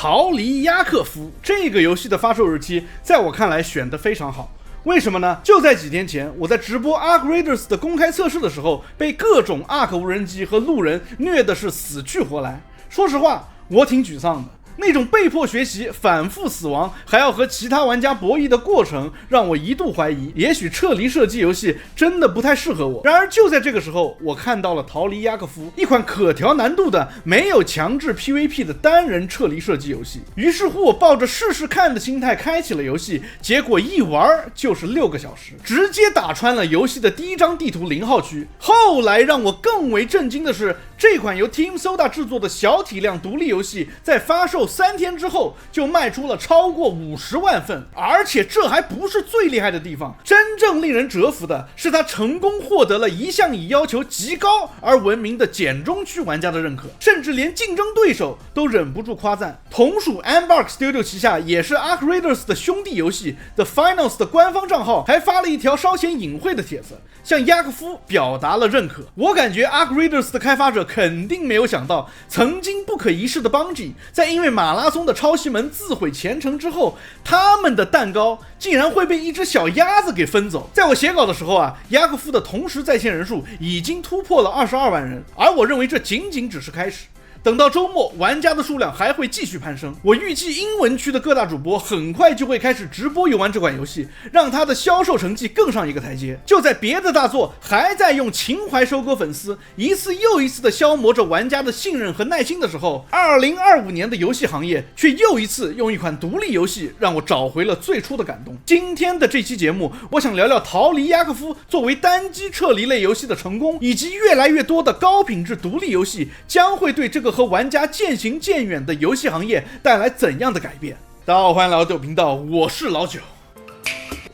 逃离雅克夫这个游戏的发售日期，在我看来选得非常好。为什么呢？就在几天前，我在直播 Ark Raiders 的公开测试的时候，被各种 Ark 无人机和路人虐的是死去活来。说实话，我挺沮丧的。那种被迫学习、反复死亡，还要和其他玩家博弈的过程，让我一度怀疑，也许撤离射击游戏真的不太适合我。然而就在这个时候，我看到了逃离雅克夫，一款可调难度的、没有强制 PVP 的单人撤离射击游戏。于是乎，我抱着试试看的心态开启了游戏，结果一玩就是6个小时，直接打穿了游戏的第一张地图0号区。后来让我更为震惊的是，这款由 Team Soda 制作的小体量独立游戏，在发售3天之后就卖出了超过50万份，而且这还不是最厉害的地方，真正令人折服的是它成功获得了一向以要求极高而闻名的简中区玩家的认可，甚至连竞争对手都忍不住夸赞。同属 Embark Studio 旗下也是 Ark Raiders 的兄弟游戏 The Finals 的官方账号还发了一条稍显隐晦的帖子，向雅克夫表达了认可。我感觉 Ark Raiders 的开发者肯定没有想到，曾经不可一世的 Bungie 在因为马拉松的抄袭门自毁前程之后，他们的蛋糕竟然会被一只小鸭子给分走。在我写稿的时候啊，雅克夫的同时在线人数已经突破了22万人，而我认为这仅仅只是开始。等到周末，玩家的数量还会继续攀升。我预计英文区的各大主播很快就会开始直播游玩这款游戏，让它的销售成绩更上一个台阶。就在别的大作还在用情怀收割粉丝，一次又一次的消磨着玩家的信任和耐心的时候，2025年的游戏行业却又一次用一款独立游戏让我找回了最初的感动。今天的这期节目，我想聊聊逃离雅克夫作为单机撤离类游戏的成功，以及越来越多的高品质独立游戏将会对这个和玩家渐行渐远的游戏行业带来怎样的改变。大家好，欢迎来到九频道，我是老九。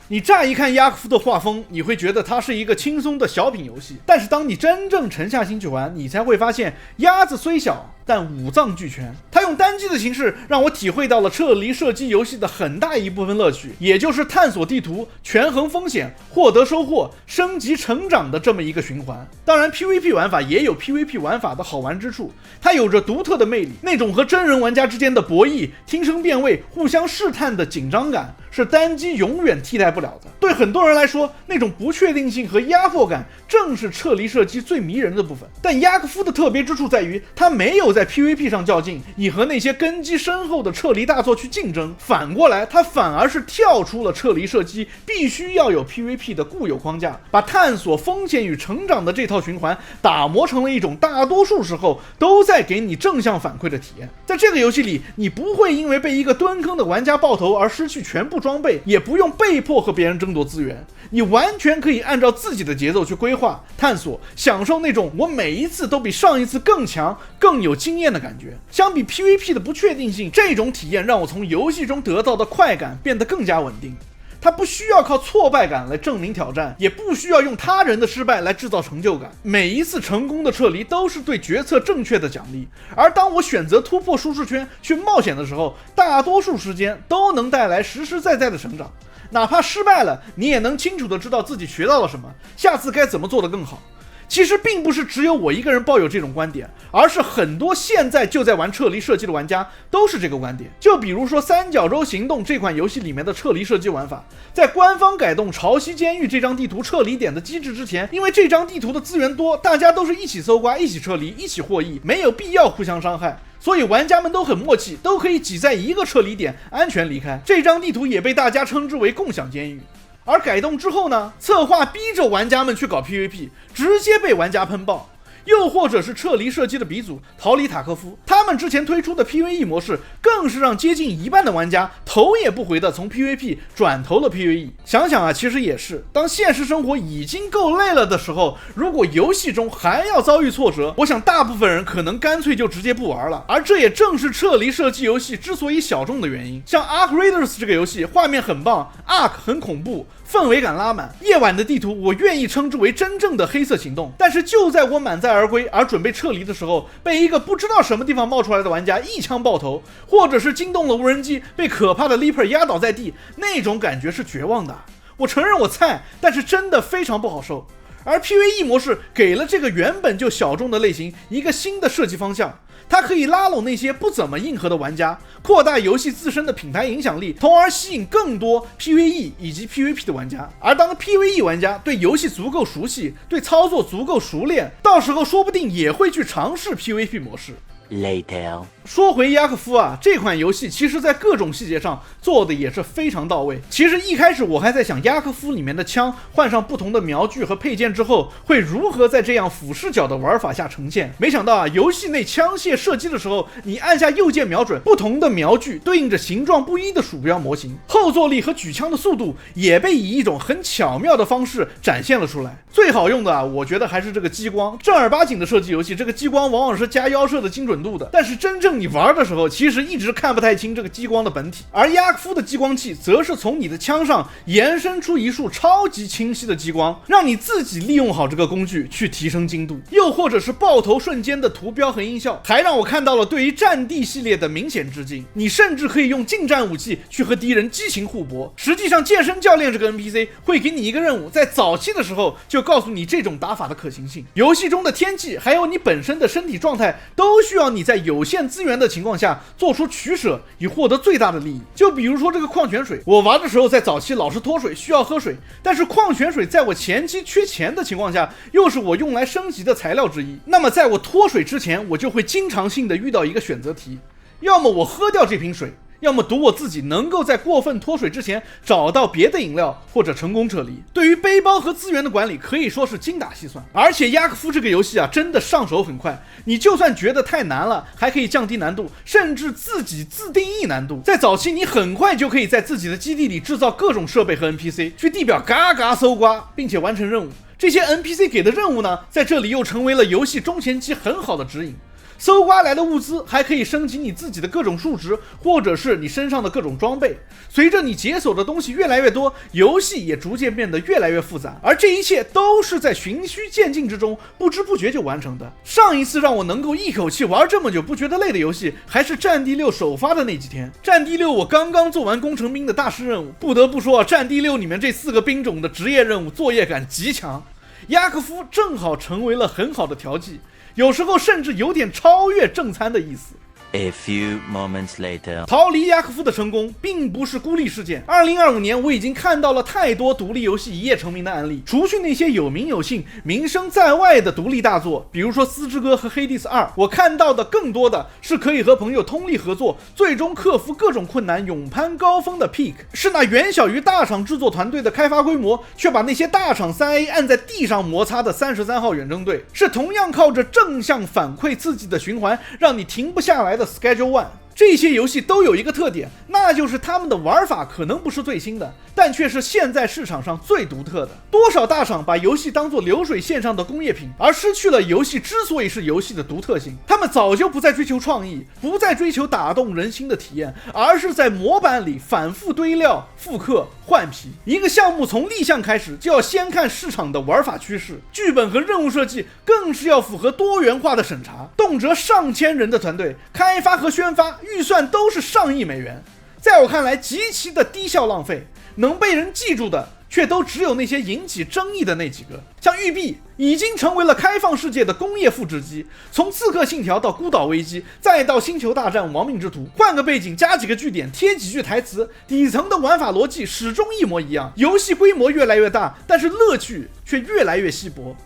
你乍一看雅克夫的画风，你会觉得它是一个轻松的小品游戏，但是当你真正沉下心去玩，你才会发现鸭子虽小，但五脏俱全。它用单机的形式让我体会到了撤离射击游戏的很大一部分乐趣，也就是探索地图、权衡风险、获得收获、升级成长的这么一个循环。当然 PVP 玩法也有 PVP 玩法的好玩之处，它有着独特的魅力，那种和真人玩家之间的博弈、听声辨位、互相试探的紧张感是单机永远替代不了的。对很多人来说，那种不确定性和压迫感正是撤离射击最迷人的部分。但雅克夫的特别之处在于，它没有在 PVP 上较劲，以和那些根基深厚的撤离大作去竞争，反过来它反而是跳出了撤离射击必须要有 PVP 的固有框架，把探索风险与成长的这套循环打磨成了一种大多数时候都在给你正向反馈的体验。在这个游戏里，你不会因为被一个蹲坑的玩家爆头而失去全部装备，也不用被迫和别人争夺资源，你完全可以按照自己的节奏去规划、探索，享受那种我每一次都比上一次更强、更有经验的感觉。相比 PVP 的不确定性，这种体验让我从游戏中得到的快感变得更加稳定。它不需要靠挫败感来证明挑战，也不需要用他人的失败来制造成就感。每一次成功的撤离都是对决策正确的奖励，而当我选择突破舒适圈去冒险的时候，大多数时间都能带来实实在在的成长。哪怕失败了，你也能清楚地知道自己学到了什么，下次该怎么做得更好。其实并不是只有我一个人抱有这种观点，而是很多现在就在玩撤离射击的玩家都是这个观点。就比如说三角洲行动这款游戏里面的撤离射击玩法，在官方改动潮汐监狱这张地图撤离点的机制之前，因为这张地图的资源多，大家都是一起搜刮、一起撤离、一起获益，没有必要互相伤害，所以玩家们都很默契，都可以挤在一个撤离点安全离开。这张地图也被大家称之为共享监狱。而改动之后呢，策划逼着玩家们去搞 PVP， 直接被玩家喷爆。又或者是撤离射击的鼻祖逃离塔科夫，他们之前推出的 PVE 模式更是让接近一半的玩家头也不回的从 PVP 转投了 PVE。 想想啊，其实也是，当现实生活已经够累了的时候，如果游戏中还要遭遇挫折，我想大部分人可能干脆就直接不玩了。而这也正是撤离射击游戏之所以小众的原因。像 Ark Raiders 这个游戏，画面很棒， Ark 很恐怖，氛围感拉满，夜晚的地图我愿意称之为真正的黑色行动。但是就在我满载而归而准备撤离的时候，被一个不知道什么地方冒出来的玩家一枪爆头，或者是惊动了无人机被可怕的 Leaper 压倒在地，那种感觉是绝望的。我承认我菜，但是真的非常不好受。而 PVE 模式给了这个原本就小众的类型一个新的设计方向，它可以拉拢那些不怎么硬核的玩家，扩大游戏自身的品牌影响力，从而吸引更多 PVE 以及 PVP 的玩家。而当 PVE 玩家对游戏足够熟悉，对操作足够熟练，到时候说不定也会去尝试 PVP 模式。Later. 说回雅克夫啊，这款游戏其实在各种细节上做的也是非常到位。其实一开始我还在想，雅克夫里面的枪换上不同的瞄具和配件之后，会如何在这样俯视角的玩法下呈现。没想到啊，游戏内枪械射击的时候，你按下右键瞄准，不同的瞄具对应着形状不一的鼠标模型，后坐力和举枪的速度也被以一种很巧妙的方式展现了出来。最好用的啊，我觉得还是这个激光。正儿八经的射击游戏，这个激光往往是加腰射的精准度的，但是真正你玩的时候，其实一直看不太清这个激光的本体。而雅克夫的激光器则是从你的枪上延伸出一束超级清晰的激光，让你自己利用好这个工具去提升精度。又或者是爆头瞬间的图标和音效，还让我看到了对于战地系列的明显致敬。你甚至可以用近战武器去和敌人激情互搏。实际上健身教练这个 NPC 会给你一个任务，在早期的时候就告诉你这种打法的可行性。游戏中的天气还有你本身的身体状态都需要你在有限资源的情况下做出取舍，以获得最大的利益。就比如说这个矿泉水，我玩的时候在早期老是脱水，需要喝水，但是矿泉水在我前期缺钱的情况下，又是我用来升级的材料之一。那么在我脱水之前，我就会经常性的遇到一个选择题，要么我喝掉这瓶水，要么赌我自己能够在过分脱水之前找到别的饮料，或者成功撤离。对于背包和资源的管理可以说是精打细算。而且雅克夫这个游戏啊，真的上手很快，你就算觉得太难了，还可以降低难度，甚至自己自定义难度。在早期你很快就可以在自己的基地里制造各种设备和 NPC， 去地表嘎嘎搜刮，并且完成任务。这些 NPC 给的任务呢，在这里又成为了游戏中前期很好的指引。搜刮来的物资还可以升级你自己的各种数值，或者是你身上的各种装备。随着你解锁的东西越来越多，游戏也逐渐变得越来越复杂，而这一切都是在循序渐进之中不知不觉就完成的。上一次让我能够一口气玩这么久不觉得累的游戏，还是战地6首发的那几天。战地6我刚刚做完工程兵的大师任务，不得不说战地6里面这4个兵种的职业任务作业感极强，雅克夫正好成为了很好的调剂，有时候甚至有点超越正餐的意思。A few moments later. 逃离雅克夫的成功并不是孤立事件。2025年我已经看到了太多独立游戏一夜成名的案例，除去那些有名有姓、名声在外的独立大作，比如说《斯之歌》和《黑帝斯2》，我看到的更多的是可以和朋友通力合作，最终克服各种困难，勇攀高峰的 Peak， 是那远小于大厂制作团队的开发规模，却把那些大厂 3A 按在地上摩擦的33号远征队，是同样靠着正向反馈刺激的循环，让你停不下来的 Schedule One。这些游戏都有一个特点，那就是他们的玩法可能不是最新的，但却是现在市场上最独特的。多少大厂把游戏当作流水线上的工业品，而失去了游戏之所以是游戏的独特性。他们早就不再追求创意，不再追求打动人心的体验，而是在模板里反复堆料、复刻、换皮。一个项目从立项开始，就要先看市场的玩法趋势，剧本和任务设计更是要符合多元化的审查。动辄上千人的团队，开发和宣发预算都是上亿美元，在我看来极其的低效浪费，能被人记住的却都只有那些引起争议的那几个。像育碧已经成为了开放世界的工业复制机，从刺客信条到孤岛危机，再到星球大战亡命之徒，换个背景加几个据点贴几句台词，底层的玩法逻辑始终一模一样，游戏规模越来越大，但是乐趣却越来越稀薄。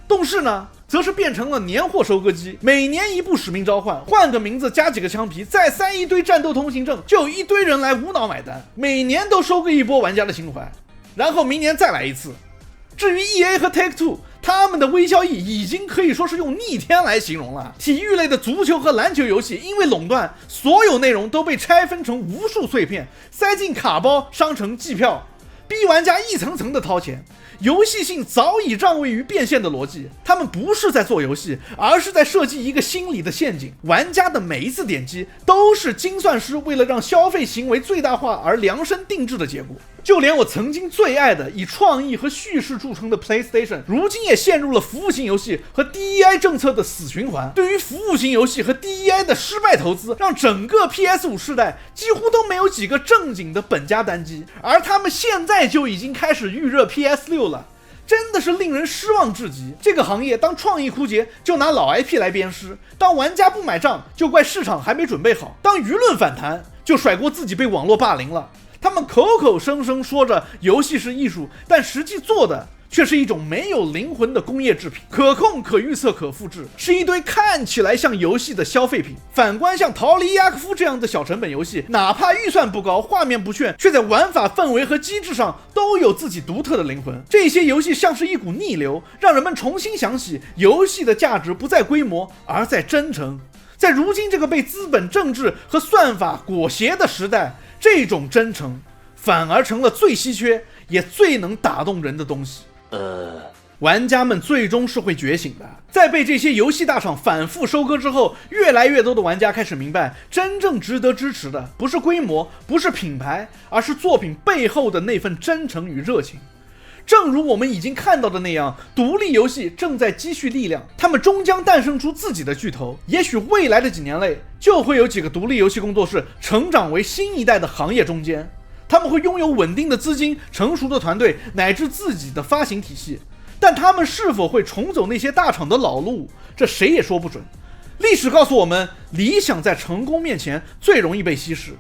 动视呢则是变成了年货收割机，每年一部使命召唤，换个名字加几个枪皮，再塞一堆战斗通行证，就有一堆人来无脑买单，每年都收割一波玩家的情怀，然后明年再来一次。至于 EA 和 Take-Two， 他们的微交易已经可以说是用逆天来形容了。体育类的足球和篮球游戏因为垄断，所有内容都被拆分成无数碎片，塞进卡包、商城、季票，逼玩家一层层的掏钱。游戏性早已让位于变现的逻辑，他们不是在做游戏，而是在设计一个心理的陷阱。玩家的每一次点击都是精算师为了让消费行为最大化而量身定制的结果。就连我曾经最爱的以创意和叙事著称的 PlayStation， 如今也陷入了服务型游戏和 DEI 政策的死循环。对于服务型游戏和 DEI 的失败投资，让整个 PS5 世代几乎都没有几个正经的本家单机，而他们现在就已经开始预热 PS6 了。真的是令人失望至极。这个行业当创意枯竭就拿老 IP 来鞭尸，当玩家不买账就怪市场还没准备好，当舆论反弹就甩锅自己被网络霸凌了。他们口口声声说着游戏是艺术，但实际做的却是一种没有灵魂的工业制品，可控、可预测、可复制，是一堆看起来像游戏的消费品。反观像逃离雅科夫这样的小成本游戏，哪怕预算不高、画面不炫，却在玩法、氛围和机制上都有自己独特的灵魂。这些游戏像是一股逆流，让人们重新想起游戏的价值不在规模，而在真诚。在如今这个被资本、政治和算法裹挟的时代，这种真诚反而成了最稀缺也最能打动人的东西。玩家们最终是会觉醒的。在被这些游戏大厂反复收割之后，越来越多的玩家开始明白，真正值得支持的不是规模，不是品牌，而是作品背后的那份真诚与热情。正如我们已经看到的那样，独立游戏正在积蓄力量，他们终将诞生出自己的巨头。也许未来的几年内，就会有几个独立游戏工作室成长为新一代的行业中坚。他们会拥有稳定的资金、成熟的团队，乃至自己的发行体系。但他们是否会重走那些大厂的老路，这谁也说不准。历史告诉我们，理想在成功面前最容易被稀释。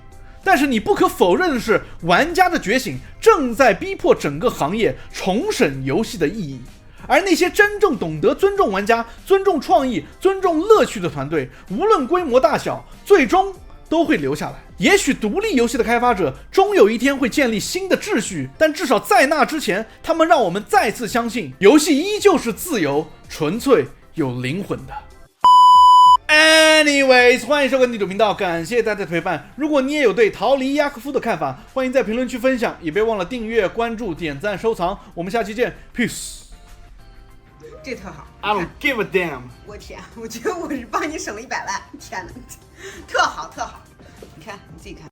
但是你不可否认的是，玩家的觉醒正在逼迫整个行业重审游戏的意义。而那些真正懂得尊重玩家、尊重创意、尊重乐趣的团队，无论规模大小，最终都会留下来。也许独立游戏的开发者终有一天会建立新的秩序，但至少在那之前，他们让我们再次相信，游戏依旧是自由、纯粹、有灵魂的。Anyways， 欢迎收看地主频道，感谢大家的陪伴。如果你也有对逃离雅科夫的看法，欢迎在评论区分享，也别忘了订阅、关注、点赞、收藏。我们下期见 ，Peace。这特好 I don't give a damn。我天，我觉得我是帮你省了100万，天哪，特好特好，你看你自己看。